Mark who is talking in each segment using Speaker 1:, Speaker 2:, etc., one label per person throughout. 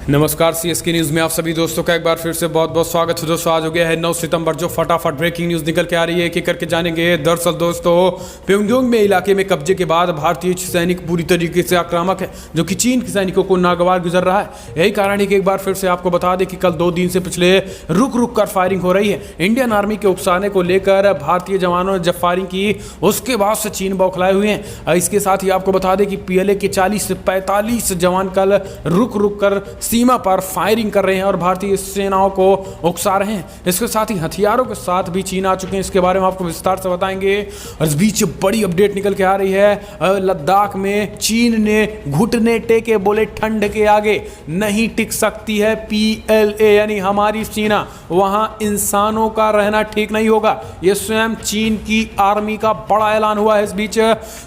Speaker 1: नमस्कार CSK news में आप सभी दोस्तों का एक बार फिर से बहुत बहुत स्वागत है। दोस्तों आज हो गया है 9 सितंबर, जो फटाफट ब्रेकिंग न्यूज़ निकल के आ रही है कि करके जानेंगे। दरअसल दोस्तों प्योंगयांग में इलाके में कब्जे के बाद भारतीय सैनिक पूरी तरीके से आक्रामक है, जो कि चीन के सैनिकों को नागवार गुजर रहा है। यही कारण है कि एक बार फिर से आपको बता दें कि कल 2 दिन से पिछले रुक रुक कर फायरिंग हो रही है। इंडियन आर्मी के उकसाने को लेकर भारतीय जवानों ने जब फायरिंग की उसके बाद से चीन बौखलाए हुए हैं। इसके साथ ही आपको बता दें कि पीएलए के 40 से 45 जवान कल रुक रुक कर सीमा पर फायरिंग कर रहे हैं और भारतीय सेनाओं को उकसा रहे हैं। इसके साथ ही हथियारों के साथ भी चीन आ चुके हैं। इसके बारे में आपको विस्तार से बताएंगे। और इस बीच बड़ी अपडेट निकल के आ रही है। लद्दाख में चीन ने घुटने टेके, बोले ठंड के आगे नहीं टिक सकती है पीएलए यानी हमारी सेना, वहां इंसानों का रहना ठीक नहीं होगा। यह स्वयं चीन की आर्मी का बड़ा ऐलान हुआ है। इस बीच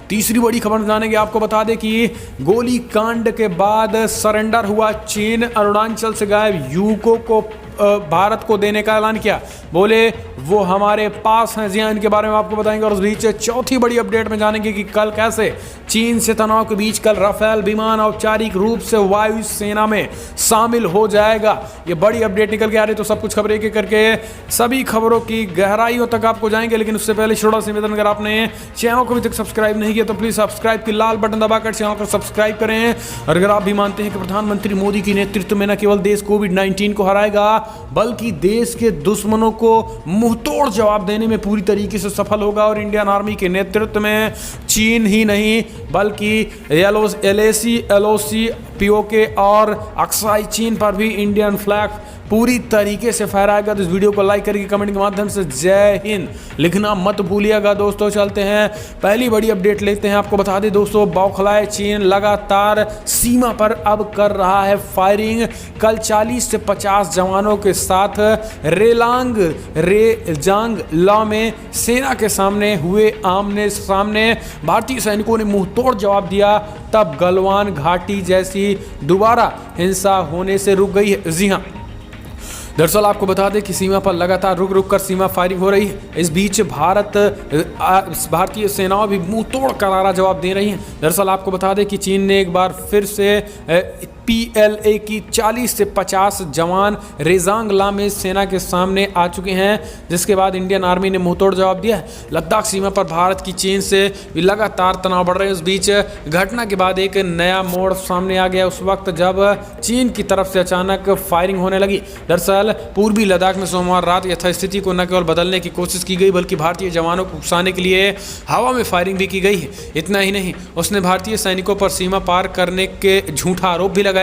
Speaker 1: तीसरी बड़ी खबर जानेंगे। आपको बता दें कि गोली कांड के बाद सरेंडर हुआ चीन, अरुणाचल से गायब युवकों को भारत को देने का ऐलान किया, बोले वो हमारे पास हैं। जी हाँ, इनके बारे में आपको बताएंगे। और उस बीच चौथी बड़ी अपडेट में जानेंगे कि कल कैसे चीन से तनाव के बीच कल राफेल विमान औपचारिक रूप से वायु सेना में शामिल हो जाएगा। ये बड़ी अपडेट निकल के आ रही है। तो सब कुछ खबरें एक एक करके सभी खबरों की गहराइयों तक आपको जाएंगे, लेकिन उससे पहले छोटा सा निवेदन, अगर आपने चैनल को अभी तक सब्सक्राइब नहीं किया तो प्लीज सब्सक्राइब की लाल बटन दबाकर चैनल को सब्सक्राइब करें। और अगर आप भी मानते हैं कि प्रधानमंत्री मोदी की नेतृत्व में न केवल देश कोविड-19 को हराएगा बल्कि देश के दुश्मनों को मुंहतोड़ जवाब देने में पूरी तरीके से सफल होगा, और इंडियन आर्मी के नेतृत्व में चीन ही नहीं बल्कि एलओसी पीओके और अक्साई चीन पर भी इंडियन फ्लैग पूरी तरीके से फहराएगा। तो इस वीडियो को लाइक करके कमेंट के माध्यम से जय हिंद लिखना मत भूलिएगा। दोस्तों चलते हैं, पहली बड़ी अपडेट लेते हैं। आपको बता दें दोस्तों, बौखलाए चीन लगातार सीमा पर अब कर रहा है फायरिंग। कल 40 से 50 जवानों के साथ रेजांग ला में सेना के सामने हुए आमने सामने भारतीय सैनिकों ने मुंहतोड़ जवाब दिया। तब गलवान घाटी जैसी दोबारा हिंसा होने से रुक गई है। जी हाँ, दरअसल आपको बता दें कि सीमा पर लगातार रुक रुक कर सीमा फायरिंग हो रही है। इस बीच भारतीय सेनाओं भी मुंह तोड़ करारा जवाब दे रही हैं। दरअसल आपको बता दें कि चीन ने एक बार फिर से पीएलए की 40 से 50 जवान रेजांग ला में सेना के सामने आ चुके हैं, जिसके बाद इंडियन आर्मी ने मुंहतोड़ जवाब दिया है। लद्दाख सीमा पर भारत की चीन से लगातार तनाव बढ़ रहे हैं। उस बीच घटना के बाद एक नया मोड़ सामने आ गया उस वक्त जब चीन की तरफ से अचानक फायरिंग होने लगी। दरअसल पूर्वी लद्दाख में सोमवार रात यथास्थिति को न केवल बदलने की कोशिश की गई बल्कि भारतीय जवानों को उकसाने के लिए हवा में फायरिंग भी की गई है। इतना ही नहीं, उसने भारतीय सैनिकों पर सीमा पार करने के झूठा आरोप भी लगाए।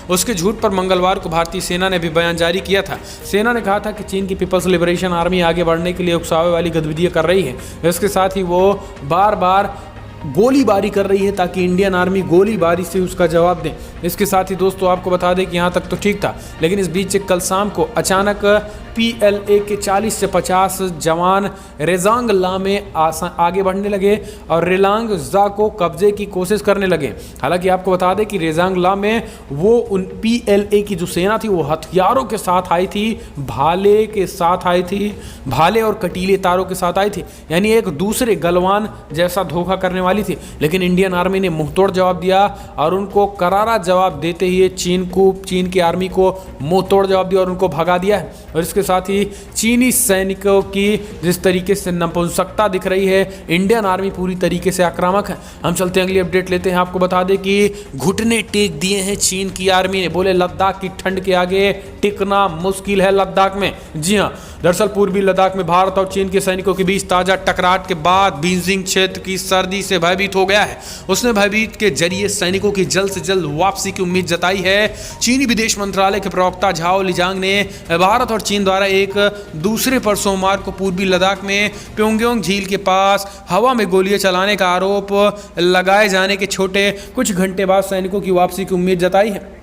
Speaker 1: उसके झूठ पर मंगलवार को भारतीय सेना ने भी बयान जारी किया था। सेना ने कहा था कि चीन की पीपल्स लिबरेशन आर्मी आगे बढ़ने के लिए उकसावे वाली गतिविधियां कर रही है। इसके साथ ही वो बार बार गोलीबारी कर रही है ताकि इंडियन आर्मी गोलीबारी से उसका जवाब दे। इसके साथ ही दोस्तों आपको बता दें कि यहाँ तक तो ठीक था, लेकिन इस बीच कल शाम को अचानक पीएलए के 40 से 50 जवान रेजांग ला में आगे बढ़ने लगे और रेलांग जा को कब्जे की कोशिश करने लगे। हालांकि आपको बता दें कि रेजांग ला में वो उन पीएलए की जो सेना थी वो हथियारों के साथ आई थी, भाले के साथ आई थी, भाले और कटीले तारों के साथ आई थी, यानी एक दूसरे गलवान जैसा धोखा करने वाली थी। लेकिन इंडियन आर्मी ने मुंहतोड़ जवाब दिया और उनको करारा जवाब देते ही चीन की आर्मी को मुंहतोड़ जवाब दिया और उनको भगा दिया है। और इसके साथ ही चीनी सैनिकों की जिस तरीके से नपुंसकता दिख रही है, इंडियन आर्मी पूरी तरीके से आक्रामक है। हम चलते हैं, अगली अपडेट लेते हैं। आपको बता दें कि घुटने टेक दिए हैं चीन की आर्मी ने, बोले लद्दाख की ठंड के आगे टिकना मुश्किल है लद्दाख में। जी हाँ, दरअसल पूर्वी लद्दाख में भारत और चीन के सैनिकों के बीच ताजा टकराट के बाद बीजिंग क्षेत्र की सर्दी से भयभीत हो गया है। उसने भयभीत के जरिए सैनिकों की जल्द से जल्द वापसी की उम्मीद जताई है। चीनी विदेश मंत्रालय के प्रवक्ता झाओ लिजांग ने भारत और चीन द्वारा एक दूसरे पर सोमवार को पूर्वी लद्दाख में प्योंगयांग झील के पास हवा में गोलियां चलाने का आरोप लगाए जाने के छोटे कुछ घंटे बाद सैनिकों की वापसी की उम्मीद जताई है।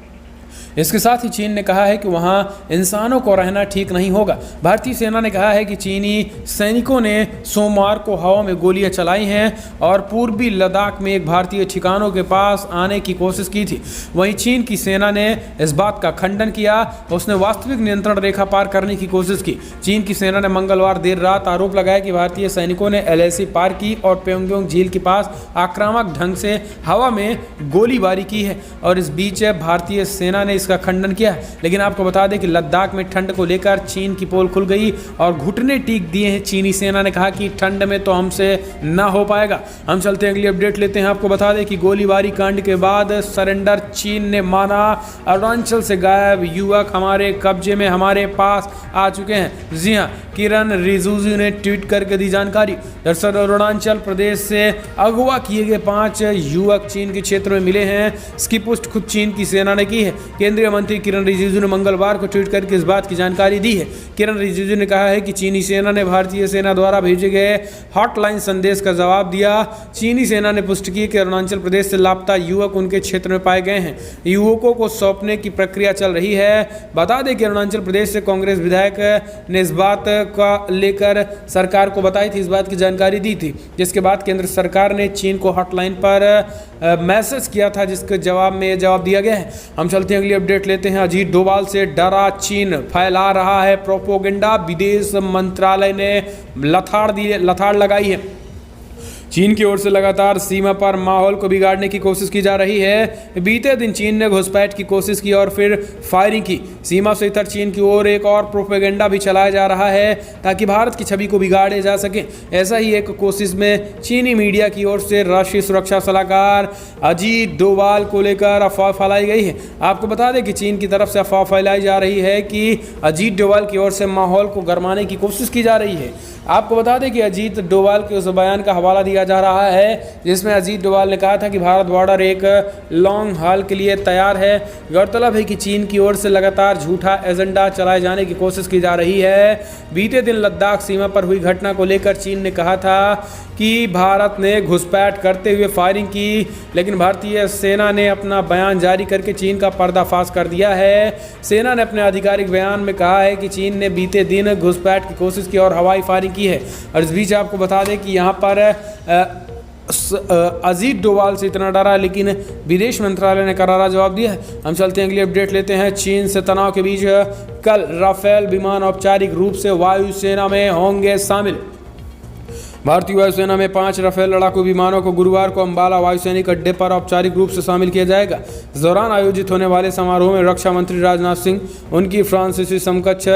Speaker 1: इसके साथ ही चीन ने कहा है कि वहां इंसानों को रहना ठीक नहीं होगा। भारतीय सेना ने कहा है कि चीनी सैनिकों ने सोमवार को हवा में गोलियां चलाई हैं और पूर्वी लद्दाख में एक भारतीय ठिकानों के पास आने की कोशिश की थी। वहीं चीन की सेना ने इस बात का खंडन किया। उसने वास्तविक नियंत्रण रेखा पार करने की कोशिश की। चीन की सेना ने मंगलवार देर रात आरोप लगाया कि भारतीय सैनिकों ने एलएसी पार की और प्योंगयांग झील के पास आक्रामक ढंग से हवा में गोलीबारी की है। और इस बीच भारतीय सेना ने इसका खंडन किया है। लेकिन आपको बता दें कि लद्दाख में ठंड को लेकर चीन की पोल खुल गई और घुटने टीक दिए हैं। चीनी सेना ने कहा कि ठंड में तो हमसे ना हो पाएगा। हम चलते हैं अगली अपडेट लेते हैं। आपको बता दें कि गोलीबारी कांड के बाद सरेंडर चीन ने माना। अरुणाचल से गायब युवक हमारे कब्जे में, हमारे पास आ चुके हैं। जी हाँ, किरण रिजिजू ने ट्वीट करके दी जानकारी। दरअसल अरुणाचल प्रदेश से अगवा किए गए 5 युवक चीन के क्षेत्र में मिले हैं। इसकी पुष्टि खुद चीन की सेना ने की है। केंद्रीय मंत्री किरण रिजिजू ने मंगलवार को ट्वीट करके इस बात की जानकारी दी है। किरण रिजिजू ने कहा है कि चीनी सेना ने भारतीय सेना द्वारा भेजे गए हॉटलाइन संदेश का जवाब दिया। चीनी सेना ने पुष्टि की कि अरुणाचल प्रदेश से लापता युवक उनके क्षेत्र में पाए गए हैं। युवकों को सौंपने की प्रक्रिया चल रही है। बता दें कि अरुणाचल प्रदेश से कांग्रेस विधायक ने इस बात का लेकर सरकार को बताई थी, इस बात की जानकारी दी थी, जिसके बाद केंद्र सरकार ने चीन को हॉटलाइन पर मैसेज किया था, जिसके जवाब में यह जवाब दिया गया है। हम चलते हैं अगली अपडेट लेते हैं। अजीत डोभाल से डरा चीन, फैला रहा है प्रोपोगेंडा। विदेश मंत्रालय ने लताड़ लगाई है। चीन की ओर से लगातार सीमा पर माहौल को बिगाड़ने की कोशिश की जा रही है। बीते दिन चीन ने घुसपैठ की कोशिश की और फिर फायरिंग की। सीमा से इतर चीन की ओर एक और प्रोपेगेंडा भी चलाया जा रहा है ताकि भारत की छवि को बिगाड़े जा सके। ऐसा ही एक कोशिश में चीनी मीडिया की ओर से राष्ट्रीय सुरक्षा सलाहकार अजीत डोभाल को लेकर अफवाह फैलाई गई है। आपको बता दें कि चीन की तरफ से अफवाह फैलाई जा रही है कि अजीत डोभाल की ओर से माहौल को गरमाने की कोशिश की जा रही है। आपको बता दें कि अजीत डोभाल के उस बयान का हवाला दिया जा रहा है जिसमें अजीत डोभाल ने कहा था कि भारत बॉर्डर एक लॉन्ग हॉल के लिए तैयार है। गौरतलब है कि चीन की ओर से लगातार झूठा एजेंडा चलाए जाने की कोशिश की जा रही है। बीते दिन लद्दाख सीमा पर हुई घटना को लेकर चीन ने कहा था कि भारत ने घुसपैठ करते हुए फायरिंग की, लेकिन भारतीय सेना ने अपना बयान जारी करके चीन का पर्दाफाश कर दिया है। सेना ने अपने आधिकारिक बयान में कहा है कि चीन ने बीते दिन घुसपैठ की कोशिश की और हवाई फायरिंग की है। और इस बीच आपको बता दें कि यहाँ पर अजीत डोभाल से इतना डरा, लेकिन विदेश मंत्रालय ने करारा जवाब दिया है। हम चलते हैं अगली अपडेट लेते हैं। चीन से तनाव के बीच कल राफेल विमान औपचारिक रूप से वायुसेना में होंगे शामिल। भारतीय वायुसेना में 5 राफेल लड़ाकू विमानों को गुरुवार को अंबाला वायुसैनिक अड्डे पर औपचारिक रूप से शामिल किया जाएगा। इस दौरान आयोजित होने वाले समारोह में रक्षा मंत्री राजनाथ सिंह, उनकी फ्रांसीसी समकक्ष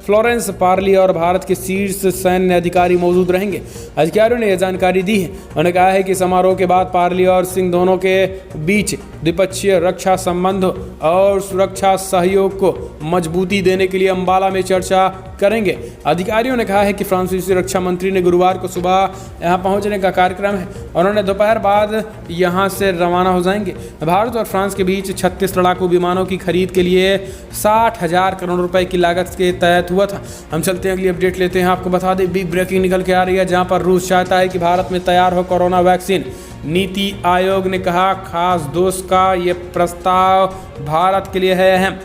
Speaker 1: फ्लोरेंस पार्ली और भारत के शीर्ष सैन्य अधिकारी मौजूद रहेंगे। अधिकारियों ने यह जानकारी दी है। उन्होंने कहा है कि समारोह के बाद पार्ली और सिंह दोनों के बीच द्विपक्षीय रक्षा संबंध और सुरक्षा सहयोग को मजबूती देने के लिए अंबाला में चर्चा करेंगे। अधिकारियों ने कहा है कि फ्रांसीसी रक्षा मंत्री ने गुरुवार को सुबह यहां पहुंचने का कार्यक्रम है और उन्होंने दोपहर बाद यहां से रवाना हो जाएंगे। भारत और फ्रांस के बीच 36 लड़ाकू विमानों की खरीद के लिए 60,000 करोड़ रुपए की लागत के तहत हुआ था। हम चलते हैं अगली अपडेट लेते हैं। आपको बता दें बिग ब्रेकिंग निकल के आ रही है, जहां पर रूस चाहता है कि भारत में तैयार हो कोरोना वैक्सीन। नीति आयोग ने कहा खास दोष का ये प्रस्ताव भारत के लिए है अहम।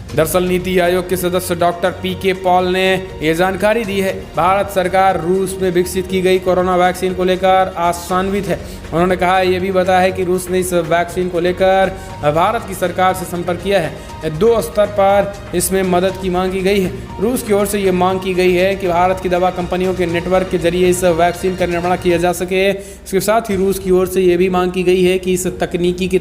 Speaker 1: दरअसल नीति आयोग के सदस्य डॉक्टर पीके पॉल ने यह जानकारी दी है। भारत सरकार रूस में विकसित की गई कोरोना वैक्सीन को लेकर आशान्वित है। उन्होंने कहा यह भी बताया है कि रूस ने इस वैक्सीन को लेकर भारत की सरकार से संपर्क किया है। 2 स्तर पर इसमें मदद की मांग की गई है। रूस की ओर से ये मांग की गई है कि भारत की दवा कंपनियों के नेटवर्क के जरिए इस वैक्सीन का निर्माण किया जा सके। इसके साथ ही रूस की ओर से ये भी मांग की गई है कि इस तकनीकी के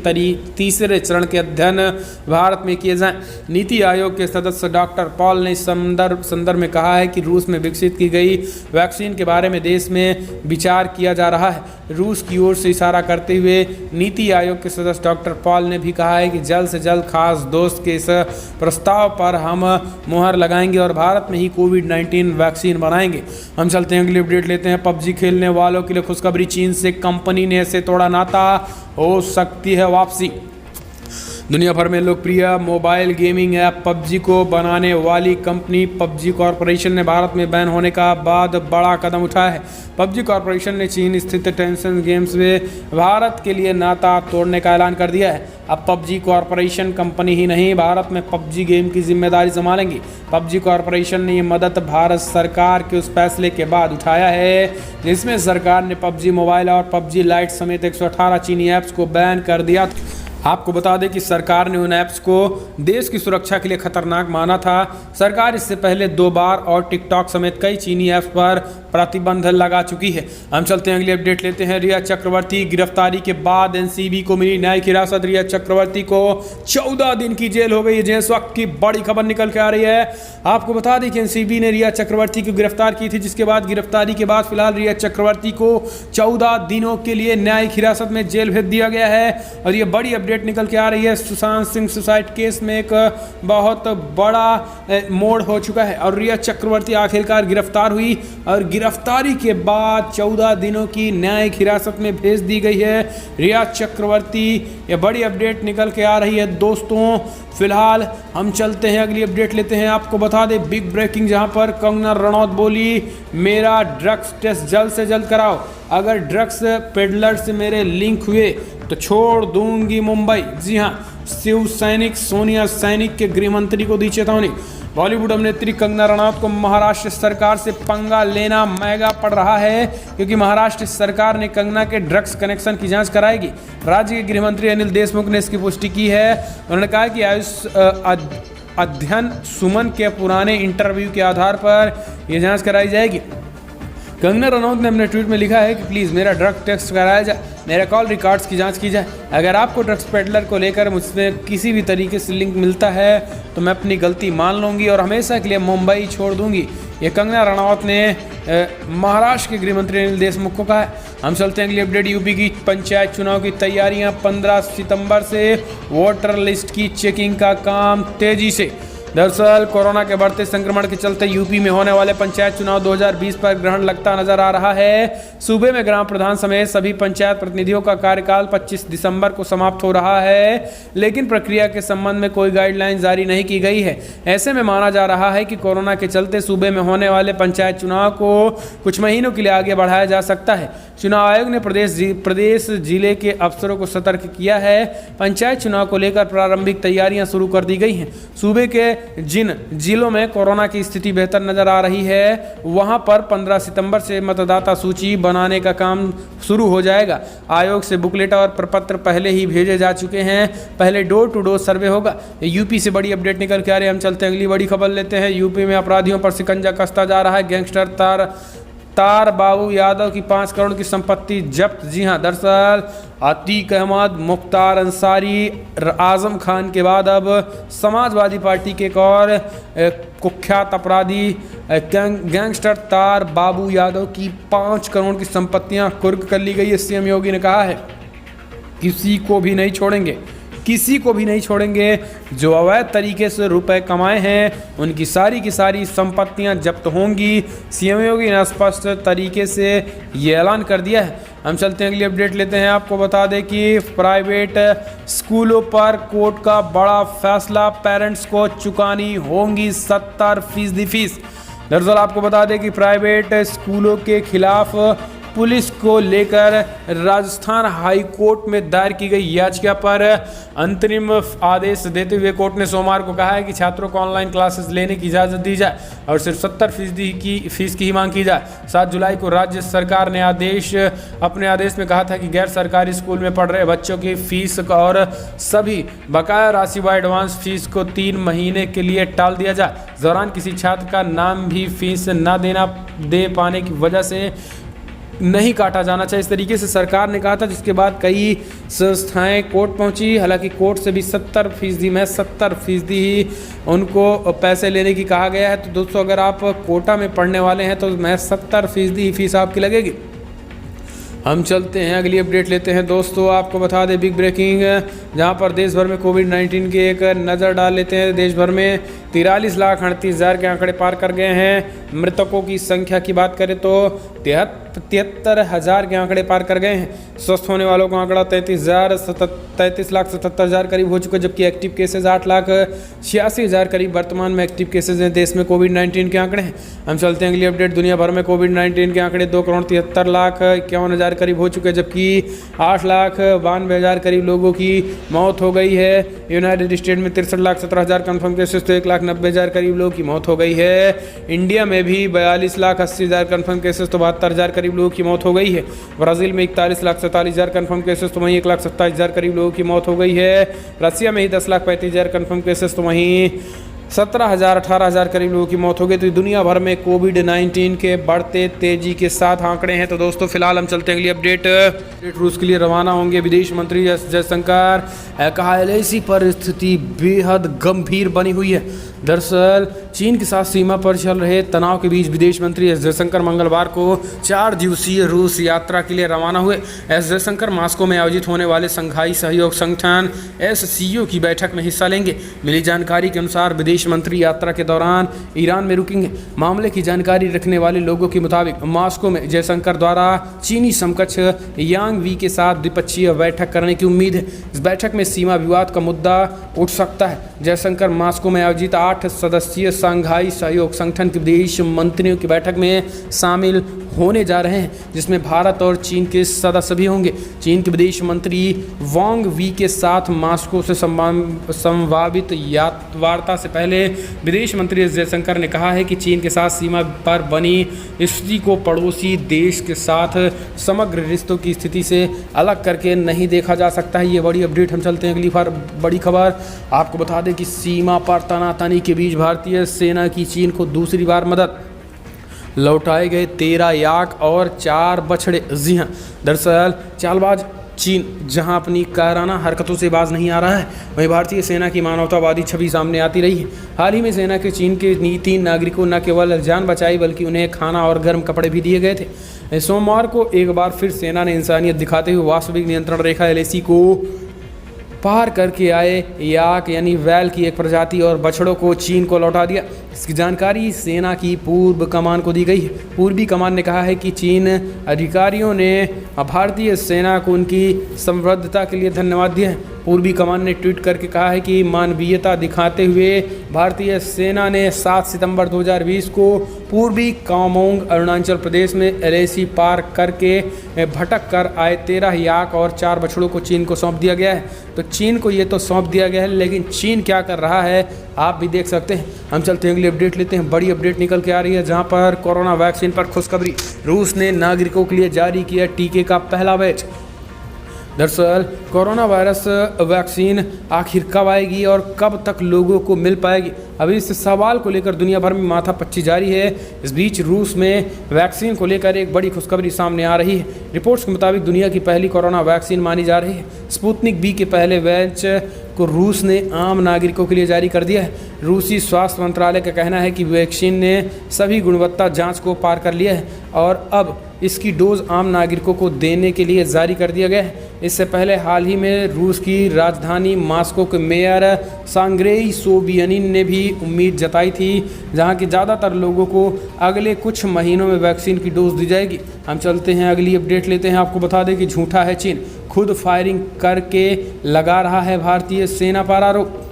Speaker 1: तीसरे चरण के अध्ययन भारत में किए जाएं। नीति आयोग के सदस्य डॉक्टर पॉल ने इस संदर्भ में कहा है कि रूस में विकसित की गई वैक्सीन के बारे में देश में विचार किया जा रहा है। रूस की ओर से इशारा करते हुए नीति आयोग के सदस्य डॉक्टर पॉल ने भी कहा है कि जल्द से जल्द खास दोस्त के इस प्रस्ताव पर हम मुहर लगाएंगे और भारत में ही कोविड-19 वैक्सीन बनाएंगे। हम चलते हैं अगली अपडेट लेते हैं। पबजी खेलने वालों के लिए खुशखबरी, चीन से कंपनी ने ऐसे तोड़ा नाता, हो सकती है वापसी। दुनिया भर में लोकप्रिय मोबाइल गेमिंग ऐप पबजी को बनाने वाली कंपनी पबजी कॉरपोरेशन ने भारत में बैन होने का बाद बड़ा कदम उठाया है। पबजी कॉरपोरेशन ने चीन स्थित टेंसेंट गेम्स में भारत के लिए नाता तोड़ने का ऐलान कर दिया है। अब पबजी कॉरपोरेशन कंपनी ही नहीं, भारत में पबजी गेम की जिम्मेदारी संभालेंगी। पबजी कॉरपोरेशन ने ये मदद भारत सरकार के उस फैसले के बाद उठाया है जिसमें सरकार ने पबजी मोबाइल और पबजी लाइट समेत 118 चीनी ऐप्स को बैन कर दिया। आपको बता दें कि सरकार ने उन ऐप्स को देश की सुरक्षा के लिए खतरनाक माना था। सरकार इससे पहले 2 बार और टिकटॉक समेत कई चीनी ऐप्स पर प्रतिबंध लगा चुकी है। हम चलते हैं अगली अपडेट लेते हैं। रिया चक्रवर्ती गिरफ्तारी के बाद एनसीबी को मिली न्यायिक हिरासत। रिया चक्रवर्ती को 14 दिन की जेल हो गई है। इस वक्त की बड़ी खबर निकल के आ रही है। आपको बता दें कि एनसीबी ने रिया चक्रवर्ती को गिरफ्तार की थी, जिसके बाद गिरफ्तारी के बाद फिलहाल रिया चक्रवर्ती को 14 दिनों के लिए न्यायिक हिरासत में जेल भेज दिया गया है। और ये बड़ी अपडेट निकल के आ रही है। सुशांत सिंह सुसाइड केस में एक बहुत बड़ा मोड़ हो चुका है और रिया चक्रवर्ती आखिरकार गिरफ्तार हुई और गिरफ्तारी के बाद 14 दिनों की न्यायिक हिरासत में भेज दी गई है रिया चक्रवर्ती। ये बड़ी अपडेट निकल के आ रही है दोस्तों। फिलहाल हम चलते हैं अगली अपडेट लेते हैं। आपको बता दें बिग ब्रेकिंग, जहां पर कंगना रनौत बोली मेरा ड्रग्स टेस्ट जल्द से जल्द कराओ, अगर ड्रग्स पेडलर से मेरे लिंक हुए तो छोड़ दूंगी मुंबई। जी हां, शिव सैनिक सोनिया सैनिक के गृह मंत्री को दी चेतावनी। बॉलीवुड अभिनेत्री कंगना रनौत को महाराष्ट्र सरकार से पंगा लेना महंगा पड़ रहा है, क्योंकि महाराष्ट्र सरकार ने कंगना के ड्रग्स कनेक्शन की जांच कराएगी। राज्य के गृह मंत्री अनिल देशमुख ने इसकी पुष्टि की है। उन्होंने कहा कि आयुष अध्ययन सुमन के पुराने इंटरव्यू के आधार पर यह जांच कराई जाएगी। कंगना रनौत ने अपने ट्वीट में लिखा है कि प्लीज़ मेरा ड्रग टेस्ट कराया जाए, मेरे कॉल रिकॉर्ड्स की जांच की जाए। अगर आपको ड्रग्स पेडलर को लेकर मुझसे किसी भी तरीके से लिंक मिलता है तो मैं अपनी गलती मान लूँगी और हमेशा के लिए मुंबई छोड़ दूँगी। ये कंगना रनौत ने महाराष्ट्र के गृह मंत्री अनिल देशमुख को कहा है। हम चलते हैं अगली अपडेट। यूपी की पंचायत चुनाव की तैयारियां 15 सितंबर से वोटर लिस्ट की चेकिंग का काम तेजी से। दरअसल कोरोना के बढ़ते संक्रमण के चलते यूपी में होने वाले पंचायत चुनाव 2020 पर ग्रहण लगता नजर आ रहा है। सूबे में ग्राम प्रधान समेत सभी पंचायत प्रतिनिधियों का कार्यकाल 25 दिसंबर को समाप्त हो रहा है, लेकिन प्रक्रिया के संबंध में कोई गाइडलाइन जारी नहीं की गई है। ऐसे में माना जा रहा है कि कोरोना के चलते सूबे में होने वाले पंचायत चुनाव को कुछ महीनों के लिए आगे बढ़ाया जा सकता है। चुनाव आयोग ने प्रदेश जिले के अफसरों को सतर्क किया है। पंचायत चुनाव को लेकर प्रारंभिक तैयारियां शुरू कर दी गई हैं। सूबे के जिन जिलों में कोरोना की स्थिति बेहतर नजर आ रही है वहां पर 15 सितंबर से मतदाता सूची बनाने का काम शुरू हो जाएगा। आयोग से बुकलेट और प्रपत्र पहले ही भेजे जा चुके हैं। पहले डोर टू डोर सर्वे होगा। यूपी से बड़ी अपडेट निकल के आ रही है। हम चलते हैं अगली बड़ी खबर लेते हैं। यूपी में अपराधियों पर शिकंजा कसता जा रहा है। गैंगस्टर तार बाबू यादव की 5 करोड़ की संपत्ति जब्त। जी हां, दरअसल अतीक अहमद, मुख्तार अंसारी, आजम खान के बाद अब समाजवादी पार्टी के एक और कुख्यात अपराधी गैंगस्टर तार बाबू यादव की 5 करोड़ की संपत्तियां कुर्क कर ली गई है। सीएम योगी ने कहा है किसी को भी नहीं छोड़ेंगे, किसी को भी नहीं छोड़ेंगे। जो अवैध तरीके से रुपए कमाए हैं उनकी सारी की सारी संपत्तियां जब्त होंगी। सीएम योगी ने स्पष्ट तरीके से ये ऐलान कर दिया है। हम चलते हैं अगली अपडेट लेते हैं। आपको बता दें कि प्राइवेट स्कूलों पर कोर्ट का बड़ा फैसला, पेरेंट्स को चुकानी होंगी 70% फीस। दरअसल आपको बता दें कि प्राइवेट स्कूलों के खिलाफ पुलिस को लेकर राजस्थान हाई कोर्ट में दायर की गई याचिका पर अंतरिम आदेश देते हुए कोर्ट ने सोमवार को कहा है कि छात्रों को ऑनलाइन क्लासेस लेने की इजाज़त दी जाए और सिर्फ 70% की फीस की ही मांग की जाए। 7 जुलाई को राज्य सरकार ने अपने आदेश में कहा था कि गैर सरकारी स्कूल में पढ़ रहे बच्चों की फीस और सभी बकाया राशि व एडवांस फीस को 3 महीने के लिए टाल दिया जाए। इस दौरान किसी छात्र का नाम भी फीस न दे पाने की वजह से नहीं काटा जाना चाहिए, इस तरीके से सरकार ने कहा था, जिसके बाद कई संस्थाएं कोर्ट पहुंची। हालांकि कोर्ट से भी 70% में 70% ही उनको पैसे लेने की कहा गया है। तो दोस्तों अगर आप कोटा में पढ़ने वाले हैं तो मैं 70% ही फीस आपकी लगेगी। हम चलते हैं अगली अपडेट लेते हैं। दोस्तों आपको बता दें बिग ब्रेकिंग, जहां पर देश भर में कोविड-19 की एक नज़र डाल लेते हैं। देश भर में 43,38,000 के आंकड़े पार कर गए हैं। मृतकों की संख्या की बात करें तो 73,000 के आंकड़े पार कर गए हैं। स्वस्थ होने वालों का आंकड़ा 33,77,000 करीब हो चुका है, जबकि एक्टिव केसेज 8,86,000 करीब वर्तमान में एक्टिव केसेज हैं देश में कोविड-19 के आंकड़े हैं। हम चलते हैं अगली अपडेट। दुनिया भर में कोविड-19 के आंकड़े 2,73,51,000 करीब हो चुके हैं, जबकि 8,92,000 करीब लोगों की मौत हो गई है। यूनाइटेड स्टेट में 63,17,000 कन्फर्म केसेस तो 1,09,000 90,000 करीब लोगों की मौत हो गई है। इंडिया में भी 42,80,000 कन्फर्म केसेस तो 72,000 करीब लोगों की मौत हो गई है। ब्राज़ील में 41,47,000 कन्फर्म केसेस तो वहीं 1,27,000 करीब लोगों की मौत हो गई है। रसिया में ही 10,35,000 कन्फर्म केसेस तो वहीं 17,000-18,000 करीब लोगों की मौत हो गई। तो दुनिया भर में कोविड-19 के बढ़ते तेजी के साथ आंकड़े हैं। तो दोस्तों फिलहाल हम चलते हैं अगली अपडेट। रूस के लिए रवाना होंगे विदेश मंत्री एस जयशंकर। कहा LAC पर स्थिति बेहद गंभीर बनी हुई है। दरअसल चीन के साथ सीमा पर चल रहे तनाव के बीच विदेश मंत्री एस जयशंकर मंगलवार को 4 दिवसीय रूस यात्रा के लिए रवाना हुए। एस जयशंकर मॉस्को में आयोजित होने वाले संघाई सहयोग संगठन SCO की बैठक में हिस्सा लेंगे। मिली जानकारी के अनुसार विदेश मंत्री यात्रा के दौरान ईरान में रुकेंगे। मामले की जानकारी रखने वाले लोगों के मुताबिक मॉस्को में जयशंकर द्वारा चीनी समकक्ष यांग वी के साथ द्विपक्षीय बैठक करने की उम्मीद है। इस बैठक में सीमा विवाद का मुद्दा उठ सकता है। जयशंकर मॉस्को में आयोजित 8 सदस्यीय संघाई सहयोग संगठन के विदेश मंत्रियों की बैठक में शामिल होने जा रहे हैं, जिसमें भारत और चीन के सदस्य भी होंगे। चीन के विदेश मंत्री वांग वी के साथ मॉस्को से संभावित वार्ता से पहले विदेश मंत्री एस जयशंकर ने कहा है कि चीन के साथ सीमा पर बनी स्थिति को पड़ोसी देश के साथ समग्र रिश्तों की स्थिति से अलग करके नहीं देखा जा सकता है। ये बड़ी अपडेट। हम चलते हैं अगली बड़ी खबर। आपको बता दें कि सीमा पर तनातनी के बीच भारतीय सेना की चीन को दूसरी बार मदद। लौटाए गए 13 याक और 4 बछड़े। जी हाँ, दरअसल चालबाज चीन जहां अपनी कायराना हरकतों से बाज नहीं आ रहा है, वहीं भारतीय सेना की मानवतावादी छवि सामने आती रही है। हाल ही में सेना के चीन के 3 नागरिकों न केवल जान बचाई बल्कि उन्हें खाना और गर्म कपड़े भी दिए गए थे। सोमवार को एक बार फिर सेना ने इंसानियत दिखाते हुए वास्तविक नियंत्रण रेखा LAC को पार करके आए याक यानी वैल की एक प्रजाति और बछड़ों को चीन को लौटा दिया। इसकी जानकारी सेना की पूर्व कमान को दी गई है। पूर्वी कमान ने कहा है कि चीन अधिकारियों ने भारतीय सेना को उनकी संवद्धता के लिए धन्यवाद दिया है। पूर्वी कमान ने ट्वीट करके कहा है कि मानवीयता दिखाते हुए भारतीय सेना ने 7 सितंबर 2020 को पूर्वी कामोंग अरुणाचल प्रदेश में LAC पार करके भटक कर आए 13 याक और 4 बछड़ों को चीन को सौंप दिया गया है। तो चीन को ये तो सौंप दिया गया है, लेकिन चीन क्या कर रहा है आप भी देख सकते हैं। हम चलते हैं अगली अपडेट लेते हैं। बड़ी अपडेट निकल के आ रही है, जहां पर कोरोना वैक्सीन पर खुशखबरी। रूस ने नागरिकों के लिए जारी किया टीके का पहला बैच। दरअसल कोरोना वायरस वैक्सीन आखिर कब आएगी और कब तक लोगों को मिल पाएगी, अभी इस सवाल को लेकर दुनिया भर में माथापच्ची जारी है। इस बीच रूस में वैक्सीन को लेकर एक बड़ी खुशखबरी सामने आ रही है। रिपोर्ट्स के मुताबिक दुनिया की पहली कोरोना वैक्सीन मानी जा रही है। स्पुतनिक V के पहले बैच को रूस ने आम नागरिकों के लिए जारी कर दिया है। रूसी स्वास्थ्य मंत्रालय का कहना है कि वैक्सीन ने सभी गुणवत्ता जांच को पार कर लिया है और अब इसकी डोज आम नागरिकों को देने के लिए जारी कर दिया गया है। इससे पहले हाल ही में रूस की राजधानी मॉस्को के मेयर सांग्रेई सोबियानिन ने भी उम्मीद जताई थी, जहां की ज़्यादातर लोगों को अगले कुछ महीनों में वैक्सीन की डोज दी जाएगी। हम चलते हैं अगली अपडेट लेते हैं। आपको बता दें कि झूठा है चीन, खुद फायरिंग करके लगा रहा है भारतीय सेना पर आरोप।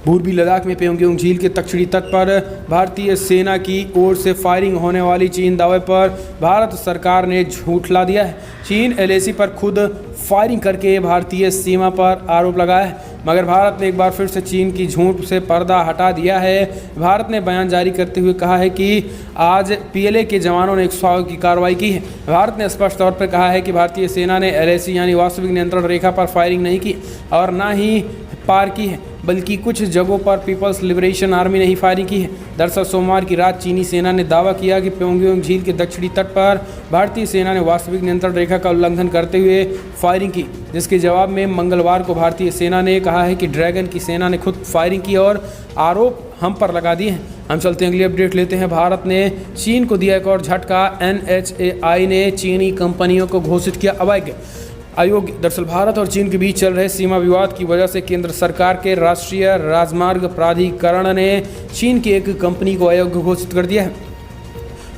Speaker 1: पूर्वी लद्दाख में पेंगोंग झील के दक्षिणी तट पर भारतीय सेना की ओर से फायरिंग होने वाली चीन दावे पर भारत सरकार ने झूठला दिया है। चीन LAC पर खुद फायरिंग करके भारतीय सीमा पर आरोप लगाया है, मगर भारत ने एक बार फिर से चीन की झूठ से पर्दा हटा दिया है। भारत ने बयान जारी करते हुए कहा है कि आज PLA के जवानों ने 100 की कार्रवाई की है। भारत ने स्पष्ट तौर पर कहा है कि भारतीय सेना ने LAC यानी वास्तविक नियंत्रण रेखा पर फायरिंग नहीं की और न ही पार की है, बल्कि कुछ जगहों पर पीपल्स लिबरेशन आर्मी ने ही फायरिंग की है। दरअसल सोमवार की रात चीनी सेना ने दावा किया कि पेंगोंग झील के दक्षिणी तट पर भारतीय सेना ने वास्तविक नियंत्रण रेखा का उल्लंघन करते हुए फायरिंग की, जिसके जवाब में मंगलवार को भारतीय सेना ने कहा है कि ड्रैगन की सेना ने खुद फायरिंग की और आरोप हम पर लगा दिए हैं। हम चलते हैं अगली अपडेट लेते हैं। भारत ने चीन को दिया एक और झटका। NHAI ने चीनी कंपनियों को घोषित किया अयोग्य। दरअसल भारत और चीन के बीच चल रहे सीमा विवाद की वजह से केंद्र सरकार के राष्ट्रीय राजमार्ग प्राधिकरण ने चीन की एक कंपनी को अयोग्य घोषित कर दिया है।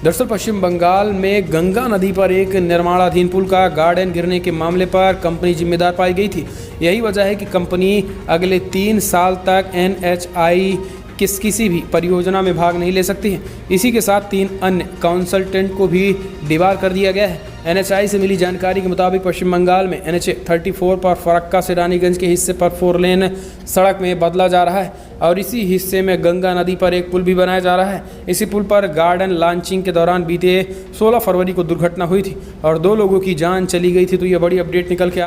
Speaker 1: दरअसल पश्चिम बंगाल में गंगा नदी पर एक निर्माणाधीन पुल का गार्डन गिरने के मामले पर कंपनी जिम्मेदार पाई गई थी। यही वजह है कि कंपनी अगले 3 साल तक NHAI किसी भी परियोजना में भाग नहीं ले सकती हैं। इसी के साथ 3 अन्य कंसल्टेंट को भी डिबार कर दिया गया है। NHAI से मिली जानकारी के मुताबिक पश्चिम बंगाल में NH 34 पर फरक्का से रानीगंज के हिस्से पर 4 लेन सड़क में बदला जा रहा है और इसी हिस्से में गंगा नदी पर एक पुल भी बनाया जा रहा है। इसी पुल पर गार्डन लॉन्चिंग के दौरान बीते 16 फरवरी को दुर्घटना हुई थी और 2 लोगों की जान चली गई थी। तो ये बड़ी अपडेट निकल के